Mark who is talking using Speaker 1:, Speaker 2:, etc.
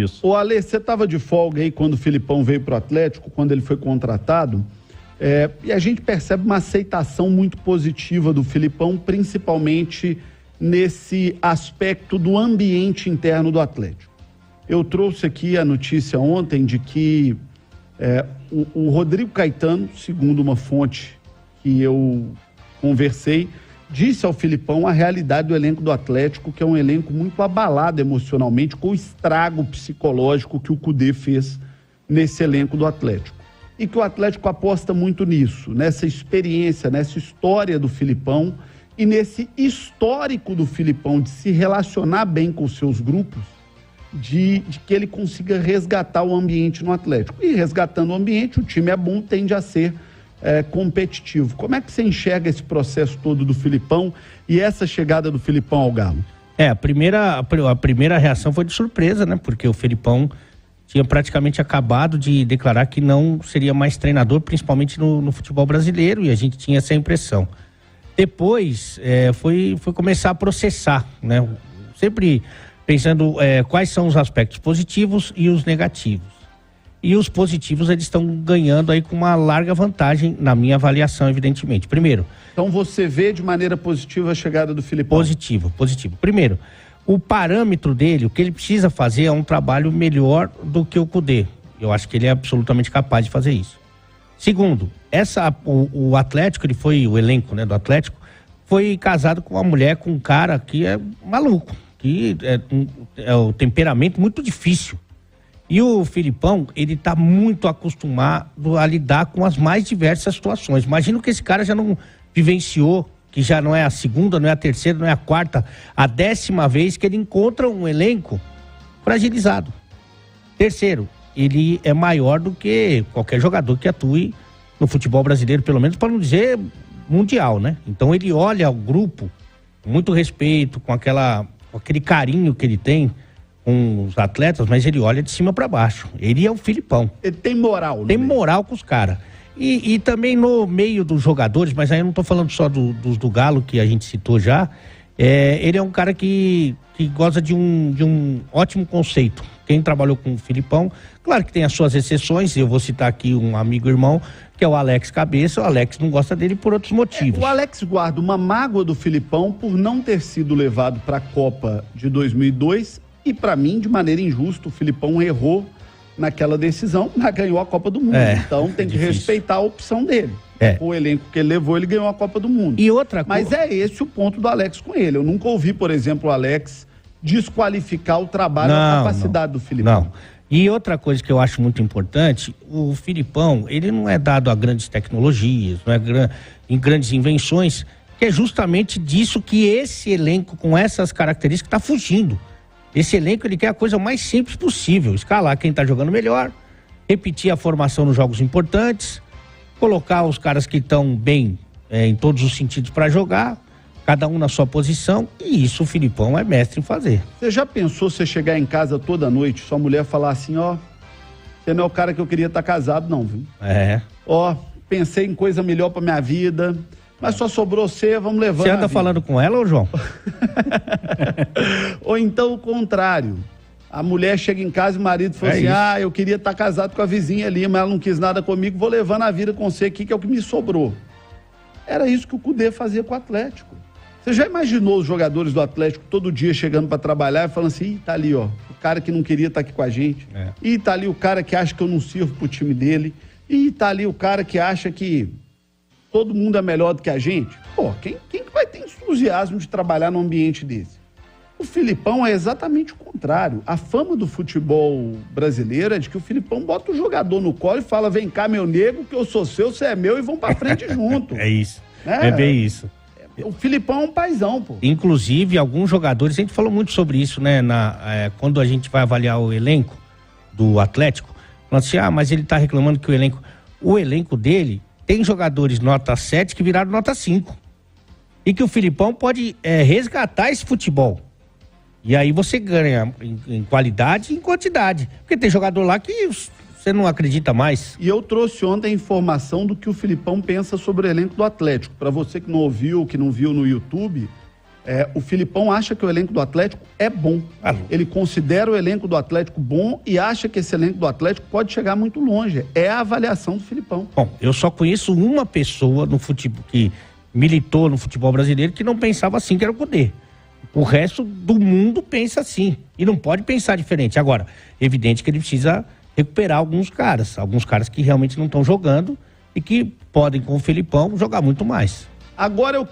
Speaker 1: Isso.
Speaker 2: Ô Ale, você estava de folga aí quando o Filipão veio pro Atlético, quando ele foi contratado, e a gente percebe uma aceitação muito positiva do Filipão, principalmente nesse aspecto do ambiente interno do Atlético. Eu trouxe aqui a notícia ontem de que o Rodrigo Caetano, segundo uma fonte que eu conversei, disse ao Filipão a realidade do elenco do Atlético, que é um elenco muito abalado emocionalmente com o estrago psicológico que o Kudê fez nesse elenco do Atlético. E que o Atlético aposta muito nisso, nessa experiência, nessa história do Filipão e nesse histórico do Filipão de se relacionar bem com os seus grupos, de que ele consiga resgatar o ambiente no Atlético. E resgatando o ambiente, o time é bom, tende a ser competitivo. Como é que você enxerga esse processo todo do Filipão e essa chegada do Filipão ao Galo?
Speaker 3: A primeira reação foi de surpresa, né? Porque o Filipão tinha praticamente acabado de declarar que não seria mais treinador, principalmente no futebol brasileiro, e a gente tinha essa impressão. Depois foi começar a processar, né? Sempre pensando quais são os aspectos positivos e os negativos. E os positivos, eles estão ganhando aí com uma larga vantagem, na minha avaliação, evidentemente. Primeiro...
Speaker 2: Então você vê de maneira positiva a chegada do Filipão?
Speaker 3: Positivo. Primeiro, o parâmetro dele, o que ele precisa fazer é um trabalho melhor do que o Kudê. Eu acho que ele é absolutamente capaz de fazer isso. Segundo, o Atlético, o elenco, né, do Atlético, foi casado com uma mulher, com um cara que é maluco, que é o temperamento muito difícil. E o Filipão, ele tá muito acostumado a lidar com as mais diversas situações. Imagino que esse cara já não vivenciou, que já não é a segunda, não é a terceira, não é a quarta, a 10ª vez que ele encontra um elenco fragilizado. Terceiro, ele é maior do que qualquer jogador que atue no futebol brasileiro, pelo menos para não dizer mundial, né? Então ele olha o grupo com muito respeito, com aquele carinho que ele tem com os atletas, mas ele olha de cima para baixo. Ele é o Filipão.
Speaker 2: Ele tem moral, né?
Speaker 3: Tem moral com os caras. E também no meio dos jogadores, mas aí eu não tô falando só dos do Galo, que a gente citou já, ele é um cara que gosta de um ótimo conceito. Quem trabalhou com o Filipão, claro que tem as suas exceções, eu vou citar aqui um amigo irmão, que é o Alex Cabeça. O Alex não gosta dele por outros motivos.
Speaker 2: O Alex guarda uma mágoa do Filipão por não ter sido levado para a Copa de 2002 e, para mim, de maneira injusta, o Filipão errou naquela decisão, mas ganhou a Copa do Mundo. Então tem que respeitar a opção dele. O elenco que ele levou, ele ganhou a Copa do Mundo.
Speaker 3: E outra coisa...
Speaker 2: Mas é esse o ponto do Alex com ele. Eu nunca ouvi, por exemplo, o Alex desqualificar o trabalho, a capacidade do Filipão.
Speaker 3: Não. E outra coisa que eu acho muito importante, o Filipão, ele não é dado a grandes tecnologias, não é em grandes invenções, que é justamente disso que esse elenco com essas características está fugindo. Esse elenco, ele quer a coisa mais simples possível, escalar quem está jogando melhor, repetir a formação nos jogos importantes, colocar os caras que estão bem em todos os sentidos para jogar, cada um na sua posição, e isso o Filipão é mestre em fazer.
Speaker 2: Você já pensou você chegar em casa toda noite, sua mulher falar assim, você não é o cara que eu queria estar casado não, viu? Pensei em coisa melhor pra minha vida, mas só sobrou você, vamos levando.
Speaker 3: Você anda falando com ela, ou João?
Speaker 2: Ou então o contrário. A mulher chega em casa e o marido fala assim, eu queria estar casado com a vizinha ali, mas ela não quis nada comigo, vou levando a vida com você aqui, que é o que me sobrou. Era isso que o Kudê fazia com o Atlético. Você já imaginou os jogadores do Atlético todo dia chegando para trabalhar e falando assim, tá ali, o cara que não queria estar aqui com a gente. Tá ali o cara que acha que eu não sirvo pro time dele. Tá ali o cara que acha que todo mundo é melhor do que a gente. Quem que vai ter entusiasmo de trabalhar num ambiente desse? O Filipão é exatamente o contrário. A fama do futebol brasileiro é de que o Filipão bota o jogador no colo e fala, vem cá, meu nego, que eu sou seu, você é meu, e vão pra frente junto.
Speaker 3: É isso. É bem isso.
Speaker 2: O Filipão é um paizão, pô.
Speaker 3: Inclusive, alguns jogadores, a gente falou muito sobre isso, né? Quando a gente vai avaliar o elenco do Atlético, falando assim, mas ele tá reclamando que o elenco dele tem jogadores nota 7 que viraram nota 5. E que o Filipão pode resgatar esse futebol. E aí você ganha em qualidade e em quantidade. Porque tem jogador lá que você não acredita mais.
Speaker 2: E eu trouxe ontem a informação do que o Filipão pensa sobre o elenco do Atlético. Para você que não ouviu, que não viu no YouTube, O Filipão acha que o elenco do Atlético é bom. Ele considera o elenco do Atlético bom e acha que esse elenco do Atlético pode chegar muito longe. É a avaliação do Filipão.
Speaker 3: Bom, eu só conheço uma pessoa no futebol que militou no futebol brasileiro que não pensava assim, que era o Cudê. O resto do mundo pensa assim e não pode pensar diferente. Agora, evidente que ele precisa recuperar alguns caras que realmente não estão jogando e que podem, com o Filipão, jogar muito mais.
Speaker 2: Agora eu quero